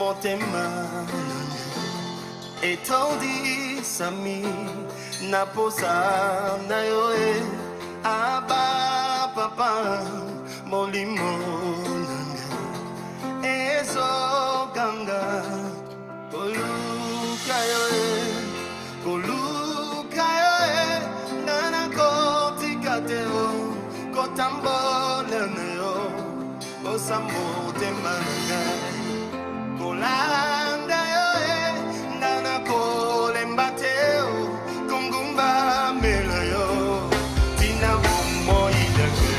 motema etondi sami naposa na yo aba papa molimo nanga ezoganga koluka yo nana kotikate o kotambola na yo osamotema nanga kolanda yo nana kolemba te o kungumba mela yo tina bomo idake.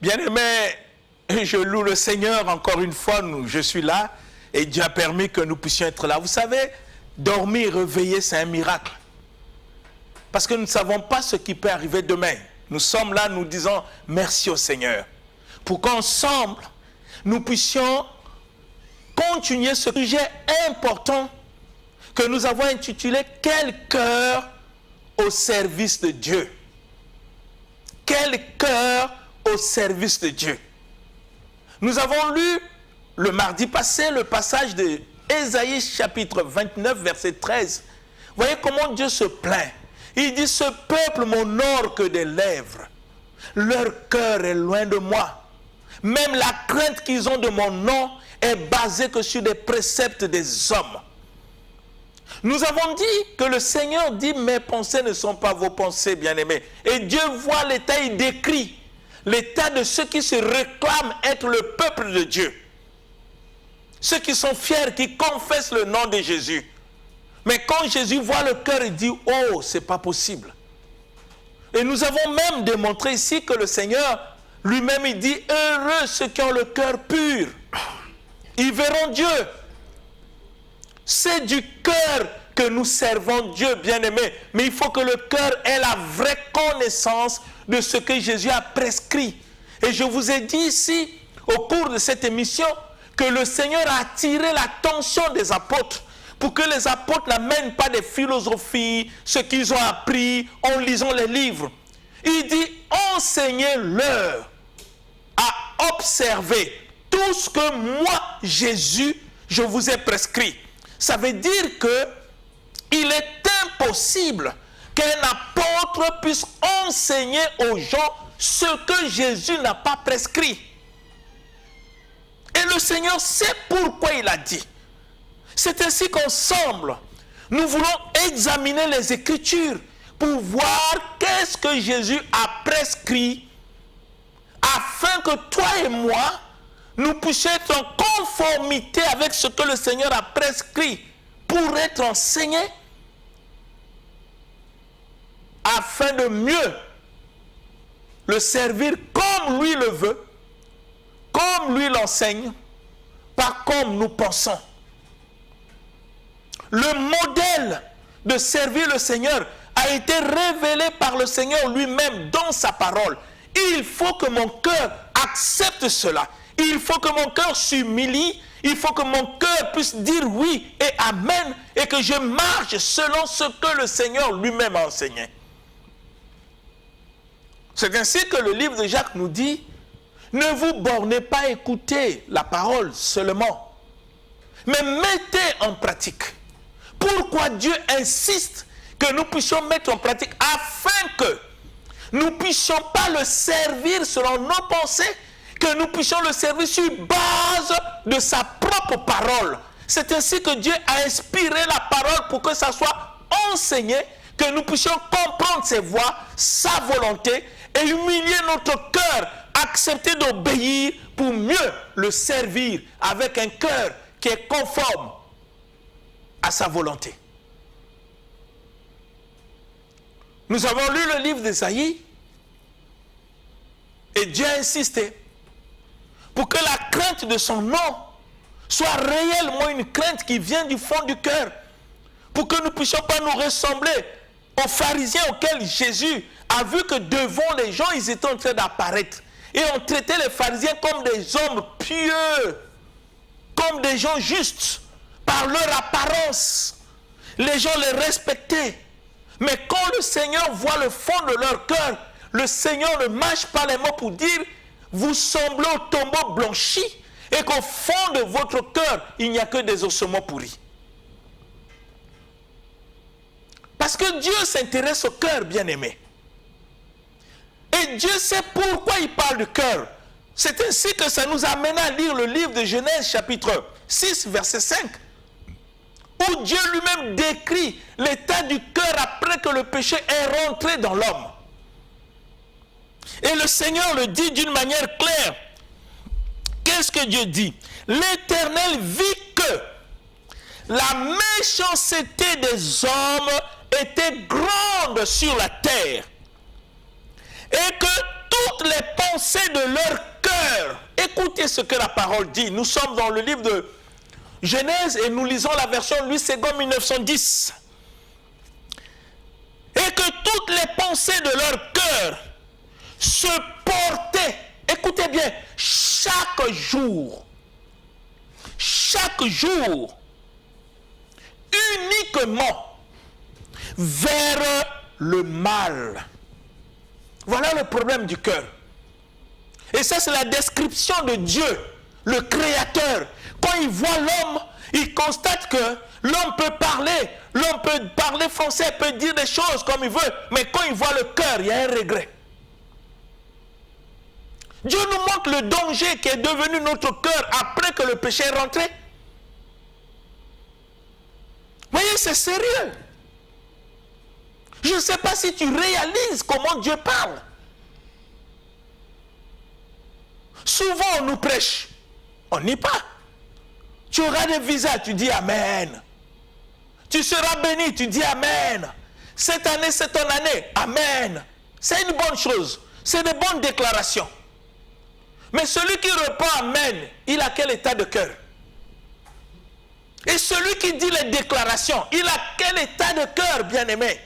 Bien-aimés, je loue le Seigneur encore une fois, je suis là et Dieu a permis que nous puissions être là. Vous savez, dormir, réveiller, c'est un miracle. Parce que nous ne savons pas ce qui peut arriver demain. Nous sommes là, nous disons merci au Seigneur. Pour qu'ensemble, nous puissions continuer ce sujet important que nous avons intitulé « Quel cœur au service de Dieu ?» Quel cœur au service de Dieu. Nous avons lu le mardi passé le passage de Ésaïe chapitre 29 verset 13. Voyez comment Dieu se plaint. Il dit, ce peuple m'honore que des lèvres. Leur cœur est loin de moi. Même la crainte qu'ils ont de mon nom est basée que sur des préceptes des hommes. Nous avons dit que le Seigneur dit, mes pensées ne sont pas vos pensées, bien-aimés. Et Dieu voit l'état, il décrit l'état de ceux qui se réclament être le peuple de Dieu. Ceux qui sont fiers, qui confessent le nom de Jésus. Mais quand Jésus voit le cœur, il dit, oh, c'est pas possible. Et nous avons même démontré ici que le Seigneur lui-même, il dit, heureux ceux qui ont le cœur pur. Ils verront Dieu. C'est du cœur que nous servons Dieu, bien-aimé. Mais il faut que le cœur ait la vraie connaissance de ce que Jésus a prescrit. Et je vous ai dit ici, au cours de cette émission, que le Seigneur a attiré l'attention des apôtres pour que les apôtres n'amènent pas des philosophies, ce qu'ils ont appris en lisant les livres. Il dit, enseignez-leur à observer tout ce que moi, Jésus, je vous ai prescrit. Ça veut dire que il est impossible qu'un apôtre puisse enseigner aux gens ce que Jésus n'a pas prescrit. Et le Seigneur sait pourquoi il a dit. C'est ainsi qu'ensemble, nous voulons examiner les Écritures pour voir qu'est-ce que Jésus a prescrit afin que toi et moi, nous puissions être en conformité avec ce que le Seigneur a prescrit pour être enseignés afin de mieux le servir comme lui le veut, comme lui l'enseigne, pas comme nous pensons. Le modèle de servir le Seigneur a été révélé par le Seigneur lui-même dans sa parole. Il faut que mon cœur accepte cela. Il faut que mon cœur s'humilie. Il faut que mon cœur puisse dire oui et amen et que je marche selon ce que le Seigneur lui-même a enseigné. C'est ainsi que le livre de Jacques nous dit, ne vous bornez pas à écouter la parole seulement, mais mettez en pratique. Pourquoi Dieu insiste que nous puissions mettre en pratique afin que nous ne puissions pas le servir selon nos pensées, que nous puissions le servir sur base de sa propre parole. C'est ainsi que Dieu a inspiré la parole pour que ça soit enseigné, que nous puissions comprendre ses voies, sa volonté et humilier notre cœur, accepter d'obéir pour mieux le servir avec un cœur qui est conforme à sa volonté. Nous avons lu le livre d'Ésaïe et Dieu a insisté pour que la crainte de son nom soit réellement une crainte qui vient du fond du cœur, pour que nous ne puissions pas nous ressembler aux pharisiens auxquels Jésus a vu que devant les gens, ils étaient en train d'apparaître. Et on traitait les pharisiens comme des hommes pieux, comme des gens justes, par leur apparence. Les gens les respectaient. Mais quand le Seigneur voit le fond de leur cœur, le Seigneur ne mâche pas les mots pour dire vous semblez au tombeau blanchi et qu'au fond de votre cœur, il n'y a que des ossements pourris. Parce que Dieu s'intéresse au cœur, bien-aimé. Et Dieu sait pourquoi il parle du cœur. C'est ainsi que ça nous amène à lire le livre de Genèse, chapitre 6, verset 5, où Dieu lui-même décrit l'état du cœur après que le péché est rentré dans l'homme. Et le Seigneur le dit d'une manière claire. Qu'est-ce que Dieu dit? L'Éternel vit que la méchanceté des hommes était grande sur la terre et que toutes les pensées de leur cœur, écoutez ce que la parole dit, nous sommes dans le livre de Genèse et nous lisons la version Louis II 1910, et que toutes les pensées de leur cœur se portaient, écoutez bien, chaque jour, uniquement vers le mal. Voilà le problème du cœur. Et ça, c'est la description de Dieu, le Créateur. Quand il voit l'homme, il constate que l'homme peut parler français, peut dire des choses comme il veut, mais quand il voit le cœur, il y a un regret. Dieu nous montre le danger qui est devenu notre cœur après que le péché est rentré. Vous voyez, c'est sérieux. Je ne sais pas si tu réalises comment Dieu parle. Souvent, on nous prêche. On n'y pas. Tu auras des visas, tu dis Amen. Tu seras béni, tu dis Amen. Cette année, c'est ton année. Amen. C'est une bonne chose. C'est des bonnes déclarations. Mais celui qui répond Amen, il a quel état de cœur? Et celui qui dit les déclarations, il a quel état de cœur, bien-aimé?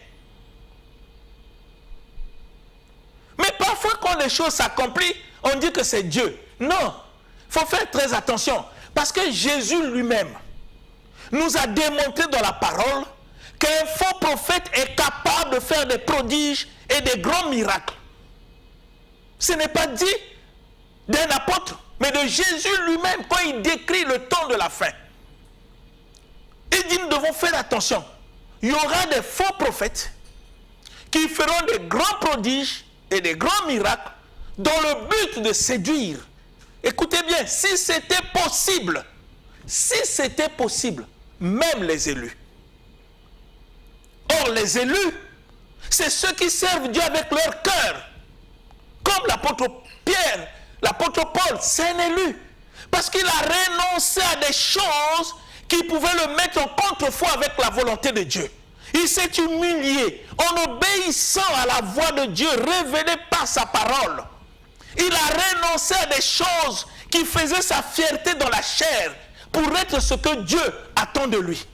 Mais parfois, quand les choses s'accomplissent, on dit que c'est Dieu. Non, il faut faire très attention. Parce que Jésus lui-même nous a démontré dans la parole qu'un faux prophète est capable de faire des prodiges et des grands miracles. Ce n'est pas dit d'un apôtre, mais de Jésus lui-même quand il décrit le temps de la fin. Il dit nous devons faire attention. Il y aura des faux prophètes qui feront des grands prodiges et des grands miracles dans le but de séduire. Écoutez bien, si c'était possible, même les élus. Or, les élus, c'est ceux qui servent Dieu avec leur cœur. Comme l'apôtre Pierre, l'apôtre Paul, c'est un élu. Parce qu'il a renoncé à des choses qui pouvaient le mettre en contrefoi avec la volonté de Dieu. Il s'est humilié en obéissant à la voix de Dieu révélée par sa parole. Il a renoncé à des choses qui faisaient sa fierté dans la chair pour être ce que Dieu attend de lui.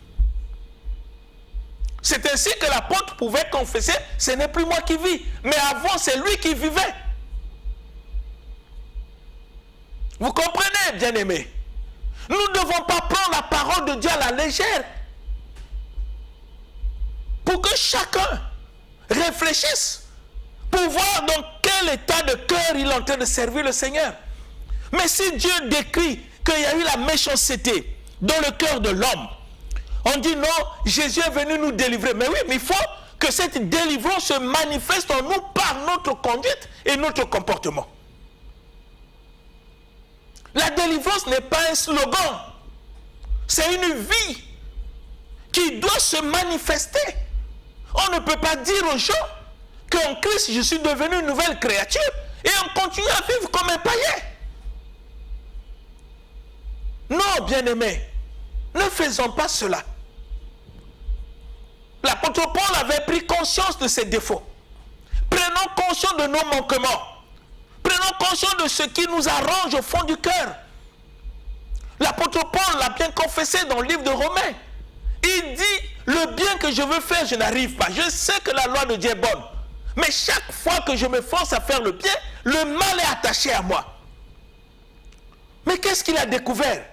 C'est ainsi que l'apôtre pouvait confesser, ce n'est plus moi qui vis, mais avant c'est lui qui vivait. Vous comprenez, bien-aimés? Nous ne devons pas prendre la parole de Dieu à la légère. Pour que chacun réfléchisse, pour voir dans quel état de cœur il est en train de servir le Seigneur. Mais si Dieu décrit qu'il y a eu la méchanceté dans le cœur de l'homme, on dit non, Jésus est venu nous délivrer. Mais oui, mais il faut que cette délivrance se manifeste en nous par notre conduite et notre comportement. La délivrance n'est pas un slogan. C'est une vie qui doit se manifester. On ne peut pas dire aux gens qu'en Christ, je suis devenu une nouvelle créature et on continue à vivre comme un païen. Non, bien-aimés, ne faisons pas cela. L'apôtre Paul avait pris conscience de ses défauts. Prenons conscience de nos manquements. Prenons conscience de ce qui nous arrange au fond du cœur. L'apôtre Paul l'a bien confessé dans le livre de Romains. Il dit, le bien que je veux faire, je n'arrive pas. Je sais que la loi de Dieu est bonne. Mais chaque fois que je me force à faire le bien, le mal est attaché à moi. Mais qu'est-ce qu'il a découvert?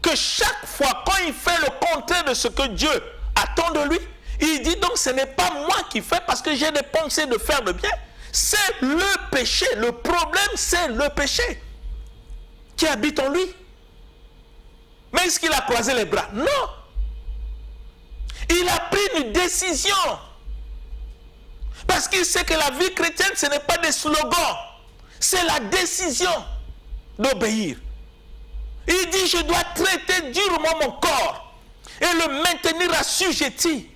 Que chaque fois, quand il fait le contraire de ce que Dieu attend de lui, il dit donc ce n'est pas moi qui fais parce que j'ai des pensées de faire le bien. C'est le péché. Le problème, c'est le péché qui habite en lui. Mais est-ce qu'il a croisé les bras? Non. Il a pris une décision. Parce qu'il sait que la vie chrétienne, ce n'est pas des slogans. C'est la décision d'obéir. Il dit, je dois traiter durement mon corps et le maintenir assujetti.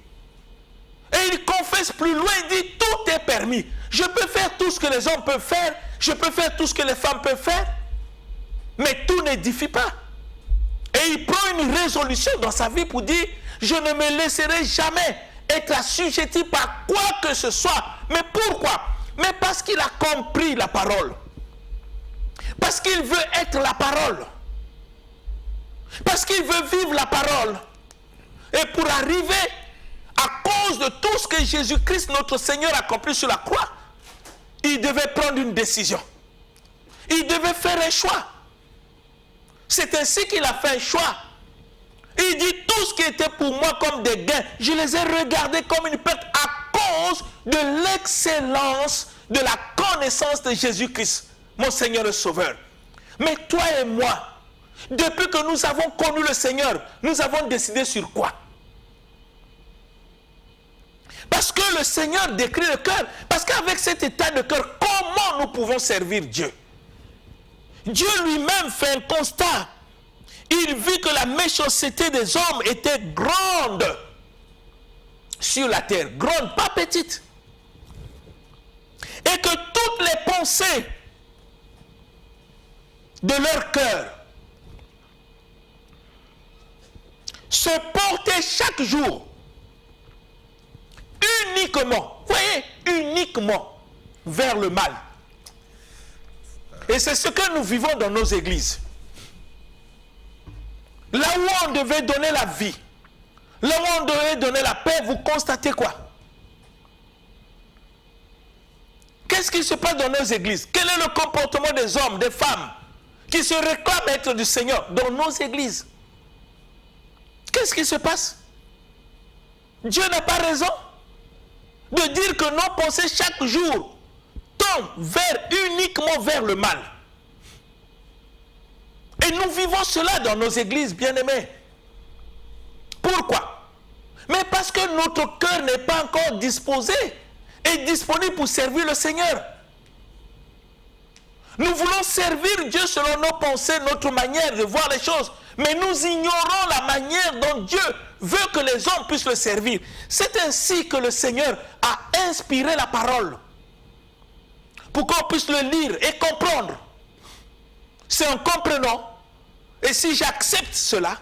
Et il confesse plus loin, il dit, tout est permis. Je peux faire tout ce que les hommes peuvent faire, je peux faire tout ce que les femmes peuvent faire, mais tout n'édifie pas. Et il prend une résolution dans sa vie pour dire, je ne me laisserai jamais être assujetti par quoi que ce soit. Mais pourquoi? Mais parce qu'il a compris la parole. Parce qu'il veut être la parole. Parce qu'il veut vivre la parole. Et pour arriver, à cause de tout ce que Jésus-Christ, notre Seigneur, a accompli sur la croix, il devait prendre une décision. Il devait faire un choix. C'est ainsi qu'il a fait un choix. Il dit, tout ce qui était pour moi comme des gains, je les ai regardés comme une perte à cause de l'excellence de la connaissance de Jésus-Christ, mon Seigneur et Sauveur. Mais toi et moi, depuis que nous avons connu le Seigneur, nous avons décidé sur quoi? Parce que le Seigneur décrit le cœur. Parce qu'avec cet état de cœur, comment nous pouvons servir Dieu? Dieu lui-même fait un constat. Il vit que la méchanceté des hommes était grande sur la terre. Grande, pas petite. Et que toutes les pensées de leur cœur se portaient chaque jour uniquement, voyez, uniquement vers le mal. Et c'est ce que nous vivons dans nos églises. Là où on devait donner la vie, là où on devait donner la paix, vous constatez quoi? Qu'est-ce qui se passe dans nos églises? Quel est le comportement des hommes, des femmes qui se réclament être du Seigneur dans nos églises? Qu'est-ce qui se passe? Dieu n'a pas raison de dire que nos pensées chaque jour tombent uniquement vers le mal. Et nous vivons cela dans nos églises, bien-aimés. Pourquoi? Mais parce que notre cœur n'est pas encore disposé et disponible pour servir le Seigneur. Nous voulons servir Dieu selon nos pensées, notre manière de voir les choses. Mais nous ignorons la manière dont Dieu veut que les hommes puissent le servir. C'est ainsi que le Seigneur a inspiré la parole. Pour qu'on puisse le lire et comprendre. C'est en comprenant. Et si j'accepte cela,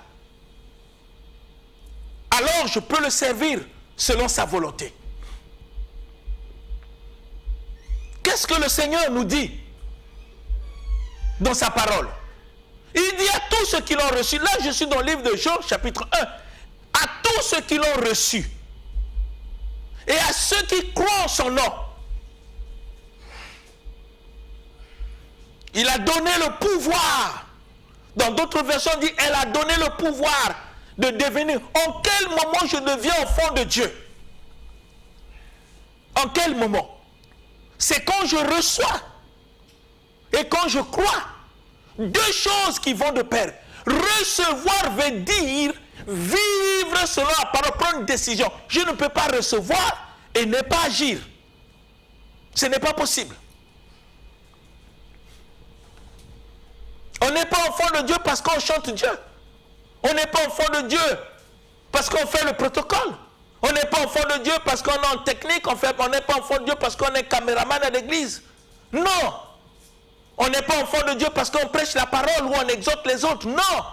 alors je peux le servir selon sa volonté. Qu'est-ce que le Seigneur nous dit dans sa parole? Il dit à tous ceux qui l'ont reçu, là je suis dans le livre de Jean chapitre 1, à tous ceux qui l'ont reçu et à ceux qui croient en son nom, il a donné le pouvoir. Dans d'autres versions, on dit, elle a donné le pouvoir de devenir. En quel moment je deviens enfant de Dieu? En quel moment? C'est quand je reçois et quand je crois. Deux choses qui vont de pair. Recevoir veut dire vivre selon la parole, prendre une décision. Je ne peux pas recevoir et ne pas agir. Ce n'est pas possible. On n'est pas enfant de Dieu parce qu'on chante Dieu. On n'est pas enfant de Dieu parce qu'on fait le protocole. On n'est pas enfant de Dieu parce qu'on est en technique. On n'est pas enfant de Dieu parce qu'on est caméraman à l'église. Non. On n'est pas enfant de Dieu parce qu'on prêche la parole ou on exhorte les autres. Non.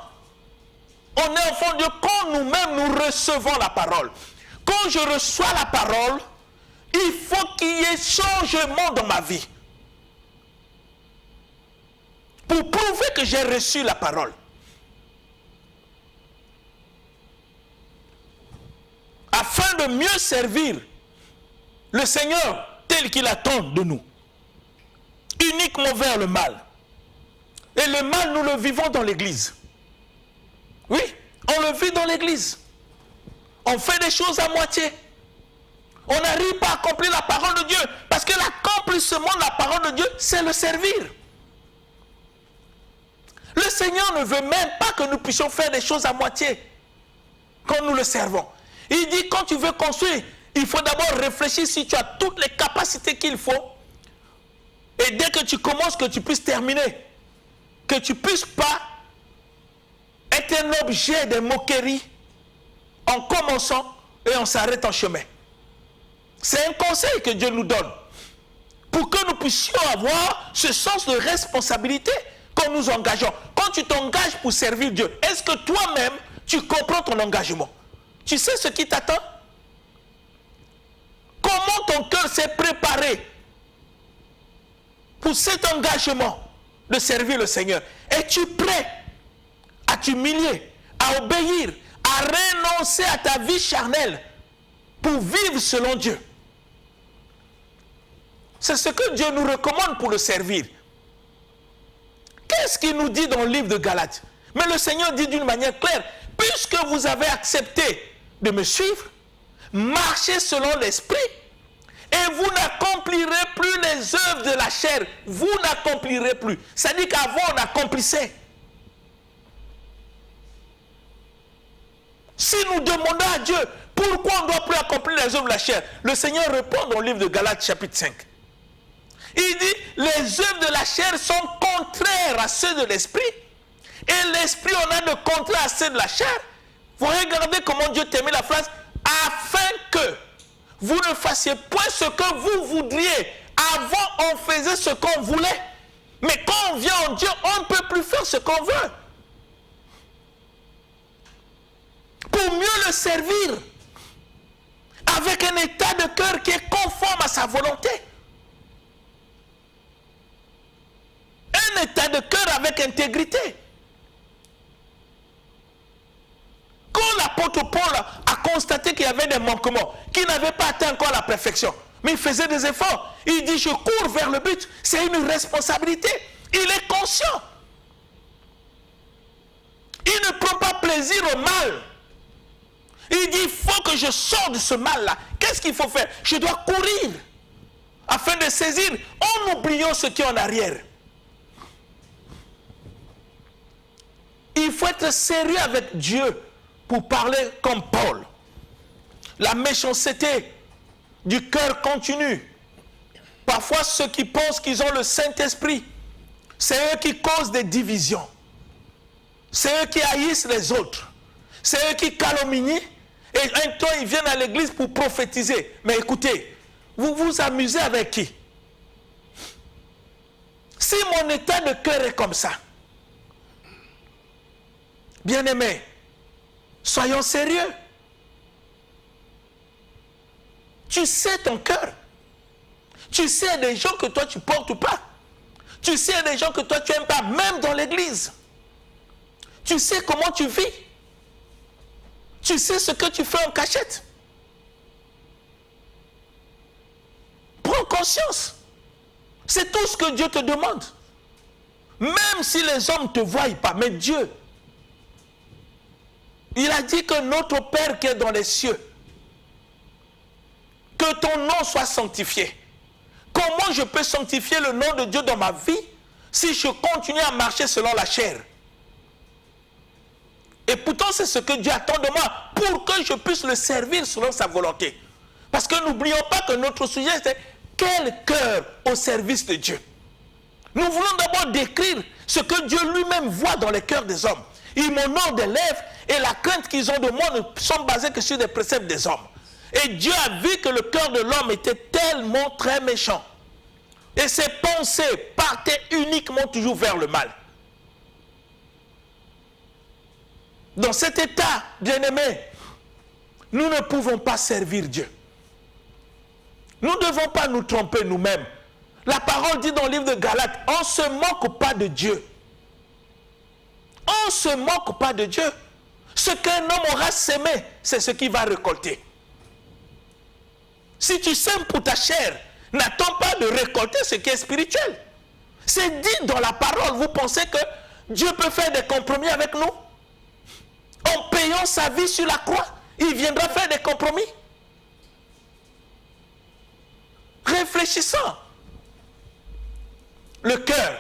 On est enfant de Dieu quand nous-mêmes nous recevons la parole. Quand je reçois la parole, il faut qu'il y ait changement dans ma vie. Pour prouver que j'ai reçu la parole. Afin de mieux servir le Seigneur tel qu'il attend de nous. Uniquement vers le mal. Et le mal, nous le vivons dans l'église. Oui, on le vit dans l'église. On fait des choses à moitié. On n'arrive pas à accomplir la parole de Dieu. Parce que l'accomplissement de la parole de Dieu, c'est le servir. Le Seigneur ne veut même pas que nous puissions faire des choses à moitié quand nous le servons. Il dit, quand tu veux construire, il faut d'abord réfléchir si tu as toutes les capacités qu'il faut. Et dès que tu commences, que tu puisses terminer. Que tu ne puisses pas être un objet de moquerie en commençant et on s'arrête en chemin. C'est un conseil que Dieu nous donne pour que nous puissions avoir ce sens de responsabilité quand nous engageons. Quand tu t'engages pour servir Dieu, est-ce que toi-même, tu comprends ton engagement? Tu sais ce qui t'attend? Comment ton cœur s'est préparé pour cet engagement de servir le Seigneur? Es-tu prêt à t'humilier, à obéir, à renoncer à ta vie charnelle pour vivre selon Dieu? C'est ce que Dieu nous recommande pour le servir. Qu'est-ce qu'il nous dit dans le livre de Galates? Mais le Seigneur dit d'une manière claire, puisque vous avez accepté de me suivre, marchez selon l'esprit, et vous n'accomplirez plus les œuvres de la chair. Vous n'accomplirez plus. Ça dit qu'avant on accomplissait. Si nous demandons à Dieu pourquoi on ne doit plus accomplir les œuvres de la chair, le Seigneur répond dans le livre de Galates chapitre 5. Il dit, les œuvres de la chair sont contraires à ceux de l'esprit. Et l'esprit, on a de contraire à ceux de la chair. Vous regardez comment Dieu termine la phrase, afin que vous ne fassiez point ce que vous voudriez. Avant, on faisait ce qu'on voulait. Mais quand on vient en Dieu, on ne peut plus faire ce qu'on veut. Pour mieux le servir, avec un état de cœur qui est conforme à sa volonté. Un état de cœur avec intégrité. Quand l'apôtre Paul a constaté qu'il y avait des manquements, qu'il n'avait pas atteint encore la perfection, mais il faisait des efforts, il dit, je cours vers le but, c'est une responsabilité. Il est conscient. Il ne prend pas plaisir au mal. Il dit, il faut que je sorte de ce mal-là. Qu'est-ce qu'il faut faire? Je dois courir afin de saisir en oubliant ce qui est en arrière. Il faut être sérieux avec Dieu pour parler comme Paul. La méchanceté du cœur continue. Parfois, ceux qui pensent qu'ils ont le Saint-Esprit, c'est eux qui causent des divisions. C'est eux qui haïssent les autres. C'est eux qui calomnient. Et un temps, ils viennent à l'église pour prophétiser. Mais écoutez, vous vous amusez avec qui? Si mon état de cœur est comme ça, bien-aimés, soyons sérieux. Tu sais ton cœur. Tu sais des gens que toi tu portes ou pas. Tu sais des gens que toi tu n'aimes pas, même dans l'église. Tu sais comment tu vis. Tu sais ce que tu fais en cachette. Prends conscience. C'est tout ce que Dieu te demande. Même si les hommes ne te voient pas, mais Dieu, il a dit que notre Père qui est dans les cieux, que ton nom soit sanctifié. Comment je peux sanctifier le nom de Dieu dans ma vie si je continue à marcher selon la chair? Et pourtant, c'est ce que Dieu attend de moi pour que je puisse le servir selon sa volonté. Parce que n'oublions pas que notre sujet, c'est quel cœur au service de Dieu. Nous voulons d'abord décrire ce que Dieu lui-même voit dans les cœurs des hommes. Ils m'honorent des lèvres et la crainte qu'ils ont de moi ne sont basées que sur des préceptes des hommes. Et Dieu a vu que le cœur de l'homme était tellement très méchant. Et ses pensées partaient uniquement toujours vers le mal. Dans cet état, bien-aimés, nous ne pouvons pas servir Dieu. Nous ne devons pas nous tromper nous-mêmes. La parole dit dans le livre de Galates, on ne se moque pas de Dieu. On ne se moque pas de Dieu. Ce qu'un homme aura sémé, c'est ce qu'il va récolter. Si tu sèmes pour ta chair, n'attends pas de récolter ce qui est spirituel. C'est dit dans la parole. Vous pensez que Dieu peut faire des compromis avec nous? En payant sa vie sur la croix, il viendra faire des compromis. Réfléchissons. Le cœur.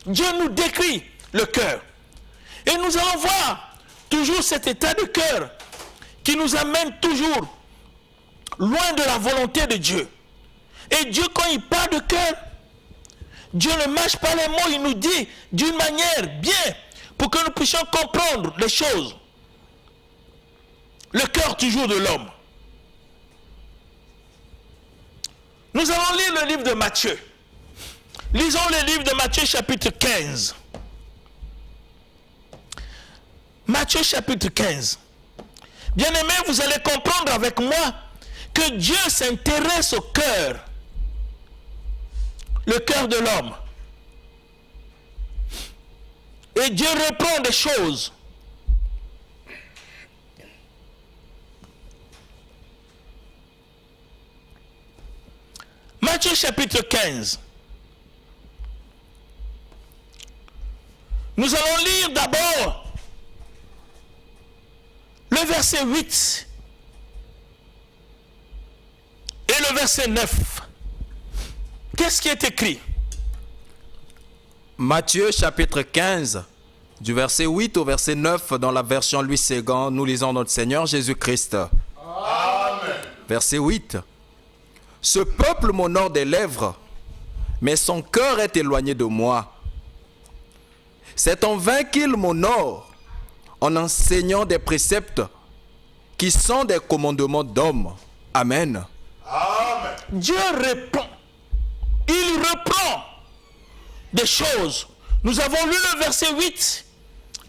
Dieu nous décrit le cœur. Et nous allons voir toujours cet état de cœur qui nous amène toujours loin de la volonté de Dieu. Et Dieu, quand il parle de cœur, Dieu ne mâche pas les mots, il nous dit d'une manière bien pour que nous puissions comprendre les choses. Le cœur toujours de l'homme. Nous allons lire le livre de Matthieu. Lisons le livre de Matthieu chapitre 15. Matthieu chapitre 15. Bien-aimés, vous allez comprendre avec moi que Dieu s'intéresse au cœur. Le cœur de l'homme. Et Dieu reprend des choses. Matthieu chapitre 15. Nous allons lire d'abord le verset 8 et le verset 9. Qu'est-ce qui est écrit? Matthieu chapitre 15, du verset 8 au verset 9, dans la version Louis Ségan, nous lisons notre Seigneur Jésus-Christ. Amen. Verset 8. Ce peuple m'honore des lèvres, mais son cœur est éloigné de moi. C'est en vain qu'il m'honore, en enseignant des préceptes qui sont des commandements d'hommes. Amen. Amen. Dieu répond. Il reprend des choses. Nous avons lu le verset 8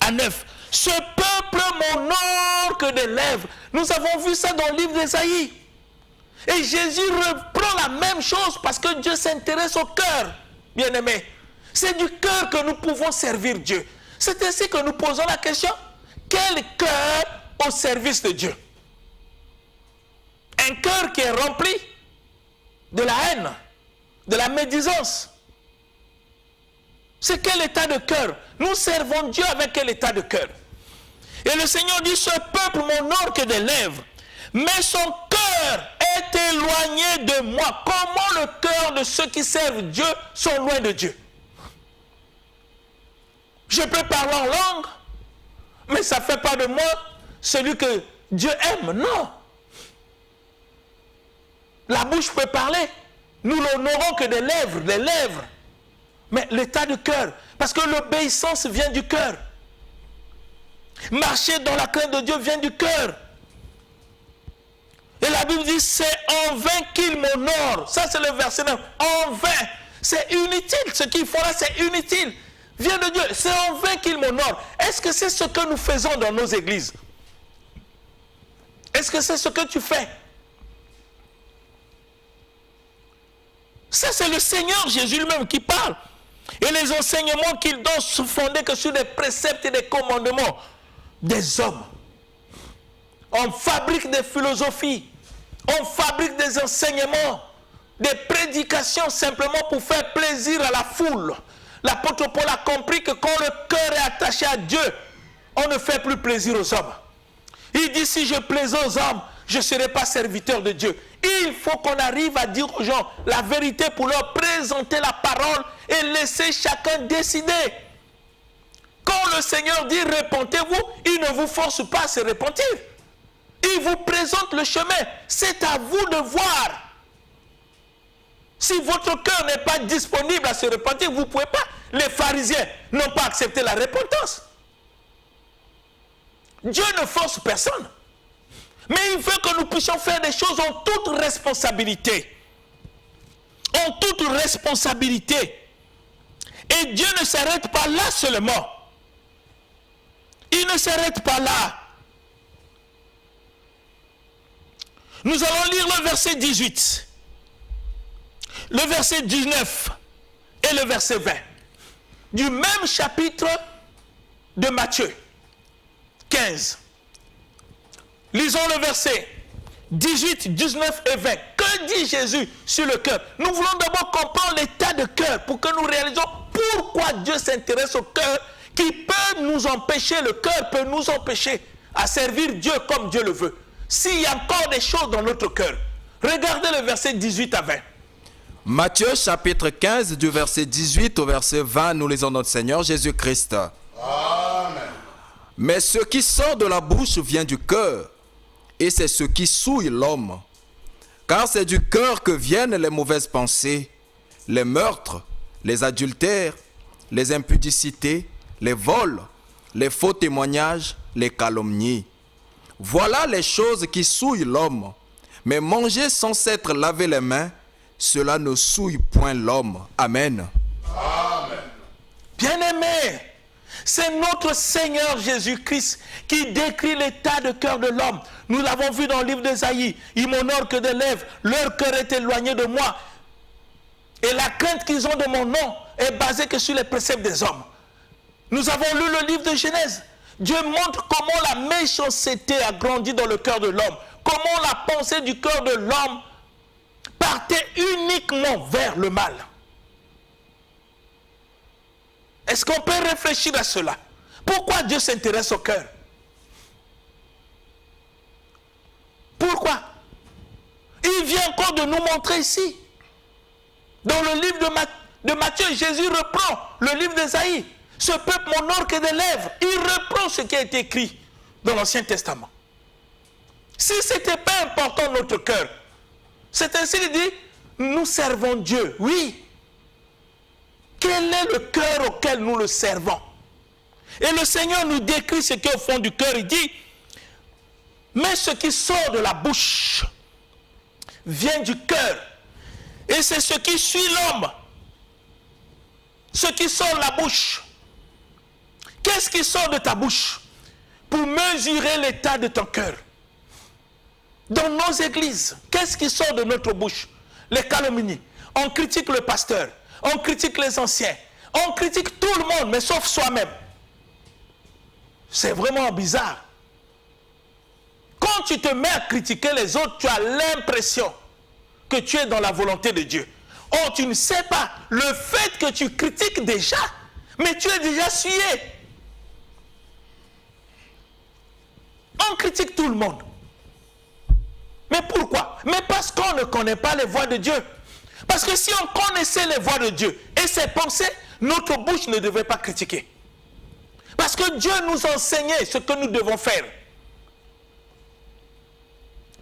à 9. Ce peuple m'honore que des lèvres. Nous avons vu ça dans le livre d'Ésaïe. Et Jésus reprend la même chose parce que Dieu s'intéresse au cœur, bien-aimés. C'est du cœur que nous pouvons servir Dieu. C'est ainsi que nous posons la question, quel cœur au service de Dieu? Un cœur qui est rempli de la haine, de la médisance. C'est quel état de cœur? Nous servons Dieu avec quel état de cœur? Et le Seigneur dit, ce peuple m'honore que des lèvres, mais son cœur est éloigné de moi. Comment le cœur de ceux qui servent Dieu sont loin de Dieu? Je peux parler en langue, mais ça ne fait pas de moi celui que Dieu aime. Non. La bouche peut parler. Nous n'honorons que des lèvres. Mais l'état du cœur, parce que l'obéissance vient du cœur. Marcher dans la crainte de Dieu vient du cœur. Et la Bible dit, c'est en vain qu'il m'honore. Ça c'est le verset 9. En vain. C'est inutile. Ce qu'ils font là, c'est inutile. Vient de Dieu. C'est en vain qu'il m'honore. Est-ce que c'est ce que nous faisons dans nos églises? Est-ce que c'est ce que tu fais? Ça, c'est le Seigneur Jésus lui-même qui parle. Et les enseignements qu'il donne sont fondés que sur des préceptes et des commandements des hommes. On fabrique des philosophies. On fabrique des enseignements, des prédications simplement pour faire plaisir à la foule. L'apôtre Paul a compris que quand le cœur est attaché à Dieu, on ne fait plus plaisir aux hommes. Il dit, si je plaisais aux hommes, je ne serais pas serviteur de Dieu. Il faut qu'on arrive à dire aux gens la vérité pour leur présenter la parole et laisser chacun décider. Quand le Seigneur dit repentez-vous, il ne vous force pas à se repentir. Il vous présente le chemin. C'est à vous de voir. Si votre cœur n'est pas disponible à se repentir, vous ne pouvez pas. Les pharisiens n'ont pas accepté la repentance. Dieu ne force personne. Mais il veut que nous puissions faire des choses en toute responsabilité. En toute responsabilité. Et Dieu ne s'arrête pas là seulement. Il ne s'arrête pas là. Nous allons lire le verset 18. Le verset 19 et le verset 20 du même chapitre de Matthieu 15. Lisons le verset 18, 19 et 20. Que dit Jésus sur le cœur? Nous voulons d'abord comprendre l'état de cœur pour que nous réalisions pourquoi Dieu s'intéresse au cœur qui peut nous empêcher, le cœur peut nous empêcher à servir Dieu comme Dieu le veut. S'il y a encore des choses dans notre cœur, Regardez le verset 18 à 20. Matthieu chapitre 15 du verset 18 au verset 20, nous lisons notre Seigneur Jésus-Christ. Amen. Mais ce qui sort de la bouche vient du cœur, et c'est ce qui souille l'homme. Car c'est du cœur que viennent les mauvaises pensées, les meurtres, les adultères, les impudicités, les vols, les faux témoignages, les calomnies. Voilà les choses qui souillent l'homme. Mais manger sans s'être lavé les mains, cela ne souille point l'homme. Amen. Amen. Bien-aimés, c'est notre Seigneur Jésus-Christ qui décrit l'état de cœur de l'homme. Nous l'avons vu dans le livre d'Ésaïe. Ils m'honorent que des lèvres, leur cœur est éloigné de moi. Et la crainte qu'ils ont de mon nom est basée que sur les préceptes des hommes. Nous avons lu le livre de Genèse. Dieu montre comment la méchanceté a grandi dans le cœur de l'homme. Comment la pensée du cœur de l'homme partait uniquement vers le mal. Est-ce qu'on peut réfléchir à cela? Pourquoi Dieu s'intéresse au cœur? Pourquoi? Il vient encore de nous montrer ici. Dans le livre de Matthieu, Jésus reprend le livre d'Ésaïe. Ce peuple m'honore que des lèvres. Il reprend ce qui a été écrit dans l'Ancien Testament. Si ce n'était pas important notre cœur, c'est ainsi qu'il dit, nous servons Dieu. Oui. Quel est le cœur auquel nous le servons? Et le Seigneur nous décrit ce qui est au fond du cœur. Il dit, mais ce qui sort de la bouche vient du cœur. Et c'est ce qui suit l'homme. Ce qui sort de la bouche. Qu'est-ce qui sort de ta bouche? Pour mesurer l'état de ton cœur. Dans nos églises, qu'est-ce qui sort de notre bouche? Les calomnies. On critique le pasteur. On critique les anciens. On critique tout le monde, mais sauf soi-même. C'est vraiment bizarre. Quand tu te mets à critiquer les autres, tu as l'impression que tu es dans la volonté de Dieu. Or, tu ne sais pas le fait que tu critiques déjà, mais tu es déjà souillé. On critique tout le monde. Mais pourquoi? Mais parce qu'on ne connaît pas les voies de Dieu. Parce que si on connaissait les voies de Dieu et ses pensées, notre bouche ne devait pas critiquer. Parce que Dieu nous enseignait ce que nous devons faire.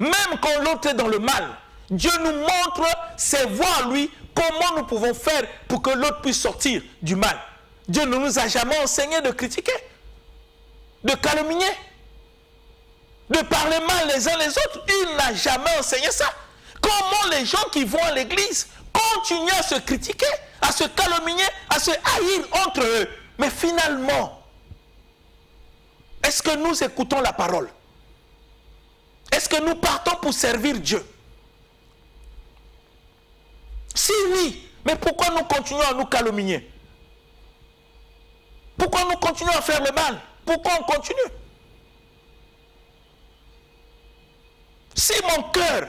Même quand l'autre est dans le mal, Dieu nous montre ses voies à lui, comment nous pouvons faire pour que l'autre puisse sortir du mal. Dieu ne nous a jamais enseigné de critiquer, de calomnier, de parler mal les uns les autres. Il n'a jamais enseigné ça. Comment les gens qui vont à l'église continuent à se critiquer, à se calomnier, à se haïr entre eux. Mais finalement, est-ce que nous écoutons la parole? Est-ce que nous partons pour servir Dieu? Si oui, mais pourquoi nous continuons à nous calomnier? Pourquoi nous continuons à faire le mal? Pourquoi on continue? Si mon cœur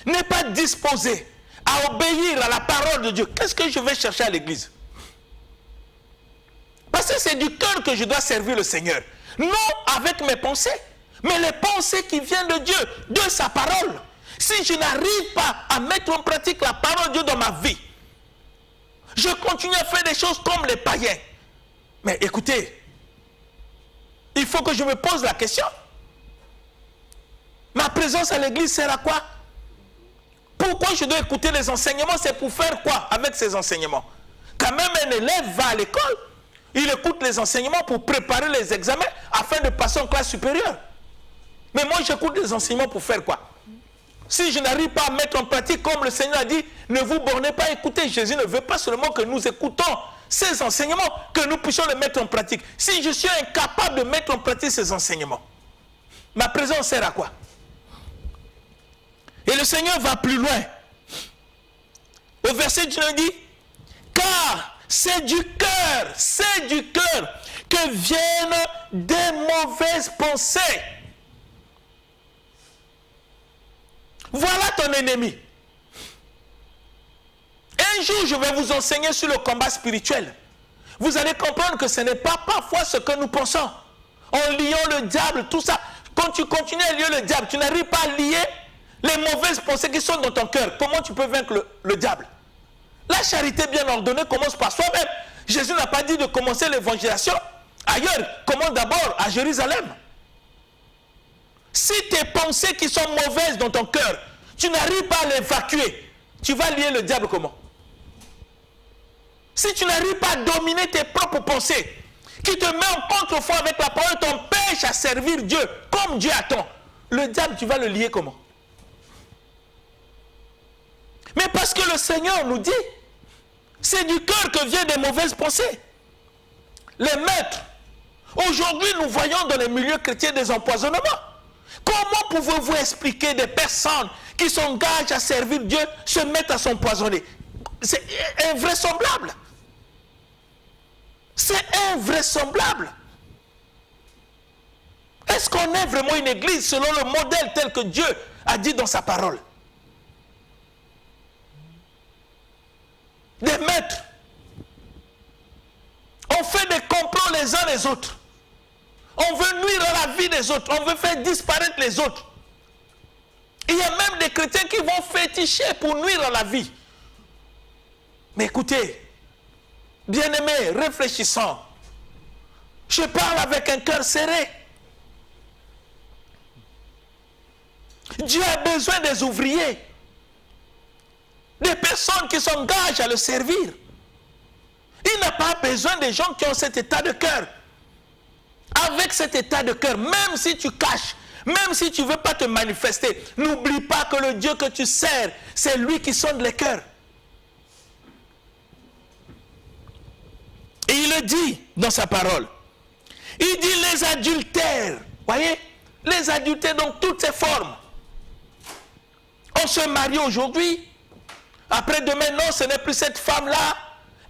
n'est pas disposé à obéir à la parole de Dieu, qu'est-ce que je vais chercher à l'église? Parce que c'est du cœur que je dois servir le Seigneur. Non avec mes pensées, mais les pensées qui viennent de Dieu, de sa parole. Si je n'arrive pas à mettre en pratique la parole de Dieu dans ma vie, je continue à faire des choses comme les païens. Mais écoutez, il faut que je me pose la question. Ma présence à l'église sert à quoi? Pourquoi je dois écouter les enseignements? C'est pour faire quoi avec ces enseignements? Quand même un élève va à l'école, il écoute les enseignements pour préparer les examens afin de passer en classe supérieure. Mais moi j'écoute les enseignements pour faire quoi? Si je n'arrive pas à mettre en pratique, comme le Seigneur a dit, ne vous bornez pas à écouter. Jésus ne veut pas seulement que nous écoutons ces enseignements, que nous puissions les mettre en pratique. Si je suis incapable de mettre en pratique ces enseignements, ma présence sert à quoi? Et le Seigneur va plus loin. Au verset 19 dit, car c'est du cœur que viennent des mauvaises pensées. Voilà ton ennemi. Un jour, je vais vous enseigner sur le combat spirituel. Vous allez comprendre que ce n'est pas parfois ce que nous pensons. En liant le diable, tout ça. Quand tu continues à lier le diable, tu n'arrives pas à lier les mauvaises pensées qui sont dans ton cœur, comment tu peux vaincre le diable? La charité bien ordonnée commence par soi-même. Jésus n'a pas dit de commencer l'évangélisation ailleurs, commence d'abord à Jérusalem. Si tes pensées qui sont mauvaises dans ton cœur, tu n'arrives pas à l'évacuer, tu vas lier le diable comment? Si tu n'arrives pas à dominer tes propres pensées, qui te met en contreforts avec la parole, t'empêche à servir Dieu comme Dieu attend, le diable, tu vas le lier comment? Mais parce que le Seigneur nous dit, c'est du cœur que viennent des mauvaises pensées. Les maîtres, aujourd'hui nous voyons dans les milieux chrétiens des empoisonnements. Comment pouvez-vous expliquer des personnes qui s'engagent à servir Dieu se mettent à s'empoisonner? C'est invraisemblable. C'est invraisemblable. Est-ce qu'on est vraiment une église selon le modèle tel que Dieu a dit dans sa parole? Des maîtres. On fait des complots les uns les autres. On veut nuire à la vie des autres. On veut faire disparaître les autres. Il y a même des chrétiens qui vont féticher pour nuire à la vie. Mais écoutez, bien-aimés, réfléchissons. Je parle avec un cœur serré. Dieu a besoin des ouvriers. Des personnes qui s'engagent à le servir. Il n'a pas besoin des gens qui ont cet état de cœur. Avec cet état de cœur, même si tu caches, même si tu ne veux pas te manifester, n'oublie pas que le Dieu que tu sers, c'est lui qui sonde les cœurs. Et il le dit dans sa parole. Il dit les adultères. Voyez, les adultères dans toutes ses formes. On se marie aujourd'hui. Après demain, non, ce n'est plus cette femme-là.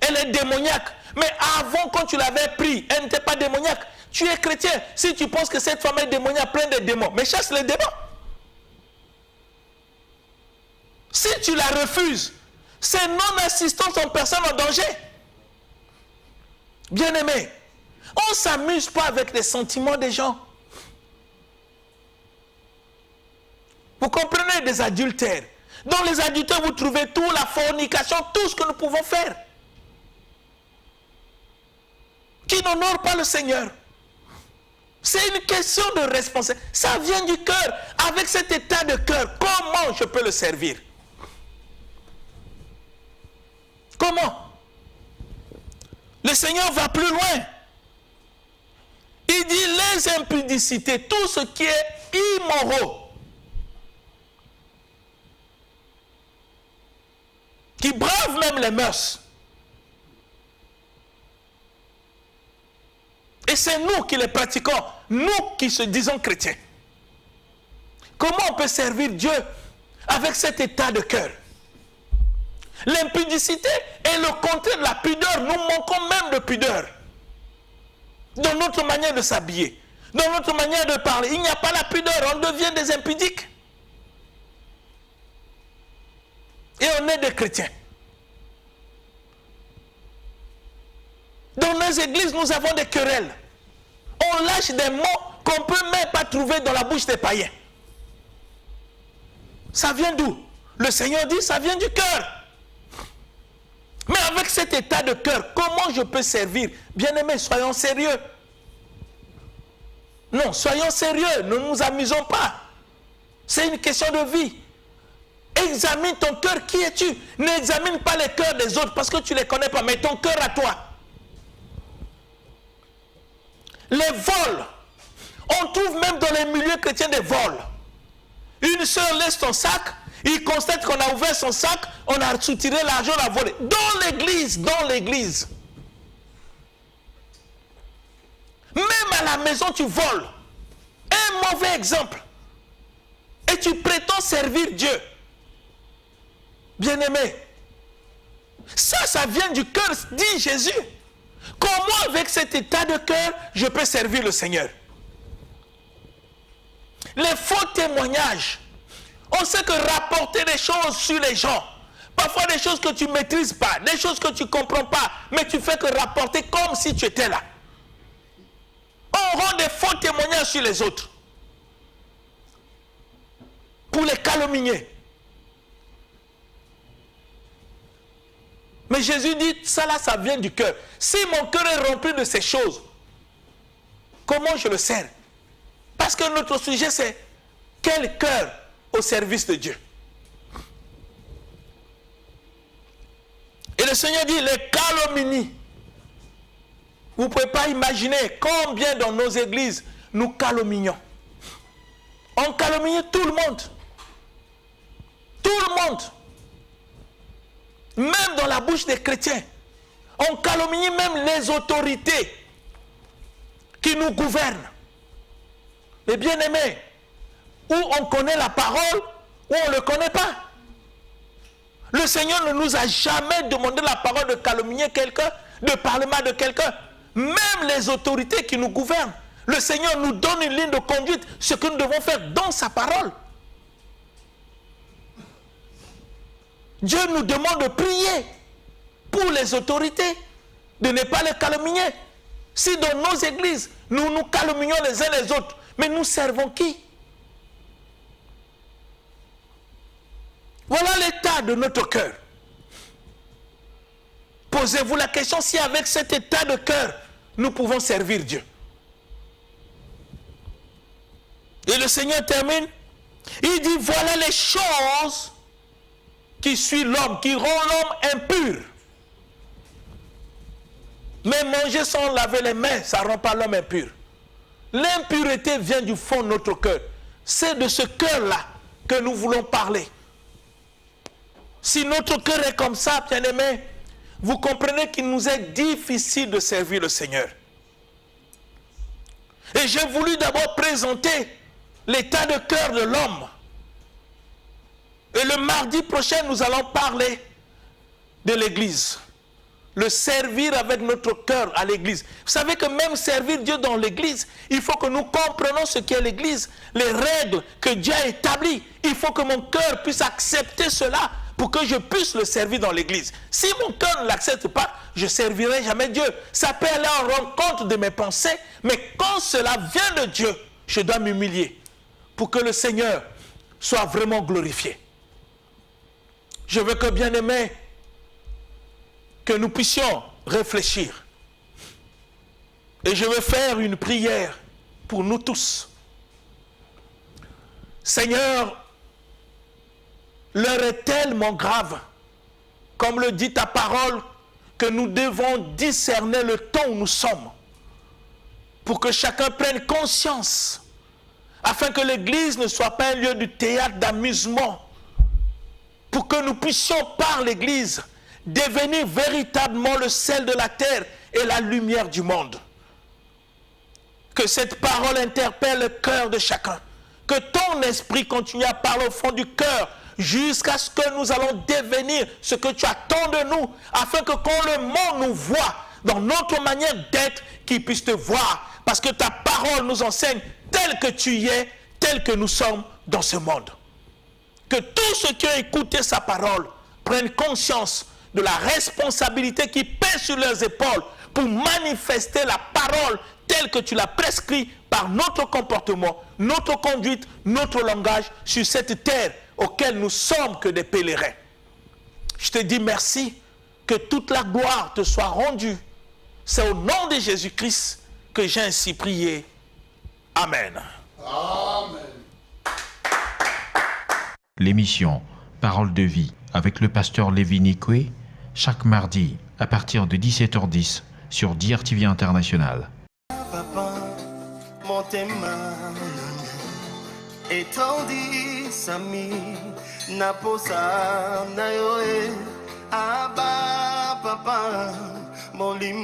Elle est démoniaque. Mais avant, quand tu l'avais pris, elle n'était pas démoniaque. Tu es chrétien. Si tu penses que cette femme est démoniaque, pleine de démons, mais chasse les démons. Si tu la refuses, c'est non-assistance en personne en danger. Bien-aimé, on ne s'amuse pas avec les sentiments des gens. Vous comprenez, des adultères. Dans les adultères, vous trouvez tout, la fornication, tout ce que nous pouvons faire. Qui n'honore pas le Seigneur. C'est une question de responsabilité. Ça vient du cœur. Avec cet état de cœur, comment je peux le servir? Comment? Le Seigneur va plus loin. Il dit les impudicités, tout ce qui est immoraux, qui bravent même les mœurs. Et c'est nous qui les pratiquons, nous qui se disons chrétiens. Comment on peut servir Dieu avec cet état de cœur? L'impudicité est le contraire de la pudeur. Nous manquons même de pudeur. Dans notre manière de s'habiller, dans notre manière de parler, il n'y a pas la pudeur, on devient des impudiques. Et on est des chrétiens. Dans nos églises, nous avons des querelles. On lâche des mots qu'on ne peut même pas trouver dans la bouche des païens. Ça vient d'où? Le Seigneur dit, ça vient du cœur. Mais avec cet état de cœur, comment je peux servir? Bien-aimés, soyons sérieux. Non, soyons sérieux, ne nous amusons pas. C'est une question de vie. Examine ton cœur, qui es-tu? N'examine pas les cœurs des autres parce que tu ne les connais pas, mais ton cœur à toi. Les vols, on trouve même dans les milieux chrétiens des vols. Une sœur laisse son sac, il constate qu'on a ouvert son sac, on a soutiré l'argent, on a volé. Dans l'église, dans l'église. Même à la maison, tu voles. Un mauvais exemple. Et tu prétends servir Dieu. Bien-aimé, ça vient du cœur, dit Jésus. Comment avec cet état de cœur, je peux servir le Seigneur? Les faux témoignages. On sait que rapporter des choses sur les gens, parfois des choses que tu ne maîtrises pas, des choses que tu ne comprends pas, mais tu fais que rapporter comme si tu étais là. On rend des faux témoignages sur les autres. pour les calomnier. Mais Jésus dit, ça là, ça vient du cœur. Si mon cœur est rempli de ces choses, comment je le sers? Parce que notre sujet, c'est quel cœur au service de Dieu? Et le Seigneur dit, les calomnies. Vous ne pouvez pas imaginer combien dans nos églises nous calomnions. On calomnie tout le monde. Tout le monde. Même dans la bouche des chrétiens. On calomnie même les autorités qui nous gouvernent. Les bien-aimés, où on connaît la parole, ou on ne le connaît pas. Le Seigneur ne nous a jamais demandé la parole de calomnier quelqu'un, de parler mal de quelqu'un. Même les autorités qui nous gouvernent. Le Seigneur nous donne une ligne de conduite, ce que nous devons faire dans sa parole. Dieu nous demande de prier pour les autorités, de ne pas les calomnier. Si dans nos églises, nous nous calomnions les uns les autres, mais nous servons qui? Voilà l'état de notre cœur. Posez-vous la question si avec cet état de cœur, nous pouvons servir Dieu. Et le Seigneur termine, il dit, voilà les choses qui suivent l'homme, qui rend l'homme impur. Mais manger sans laver les mains, ça ne rend pas l'homme impur. L'impureté vient du fond de notre cœur. C'est de ce cœur-là que nous voulons parler. Si notre cœur est comme ça, bien-aimés, vous comprenez qu'il nous est difficile de servir le Seigneur. Et j'ai voulu d'abord présenter l'état de cœur de l'homme. Et le mardi prochain, nous allons parler de l'Église. Le servir avec notre cœur à l'Église. Vous savez que même servir Dieu dans l'Église, il faut que nous comprenions ce qu'est l'Église, les règles que Dieu a établies. Il faut que mon cœur puisse accepter cela pour que je puisse le servir dans l'Église. Si mon cœur ne l'accepte pas, je ne servirai jamais Dieu. Ça peut aller en rencontre de mes pensées, mais quand cela vient de Dieu, je dois m'humilier pour que le Seigneur soit vraiment glorifié. Je veux que, bien-aimés, que nous puissions réfléchir. Et je veux faire une prière pour nous tous. Seigneur, l'heure est tellement grave, comme le dit ta parole, que nous devons discerner le temps où nous sommes, pour que chacun prenne conscience, afin que l'Église ne soit pas un lieu du théâtre d'amusement, pour que nous puissions par l'Église devenir véritablement le sel de la terre et la lumière du monde. Que cette parole interpelle le cœur de chacun. Que ton esprit continue à parler au fond du cœur jusqu'à ce que nous allons devenir ce que tu attends de nous, afin que quand le monde nous voit dans notre manière d'être, qu'il puisse te voir. Parce que ta parole nous enseigne tel que tu y es, tel que nous sommes dans ce monde. Que tous ceux qui ont écouté sa parole prennent conscience de la responsabilité qui pèse sur leurs épaules pour manifester la parole telle que tu l'as prescrit par notre comportement, notre conduite, notre langage sur cette terre auquel nous sommes que des pèlerins. Je te dis merci, que toute la gloire te soit rendue. C'est au nom de Jésus-Christ que j'ai ainsi prié. Amen. Amen. L'émission Parole de vie avec le pasteur Lévi Nikwe, chaque mardi à partir de 17h10 sur DRTV International. Papa, motema etondi sami naposa na yoe aba papa molim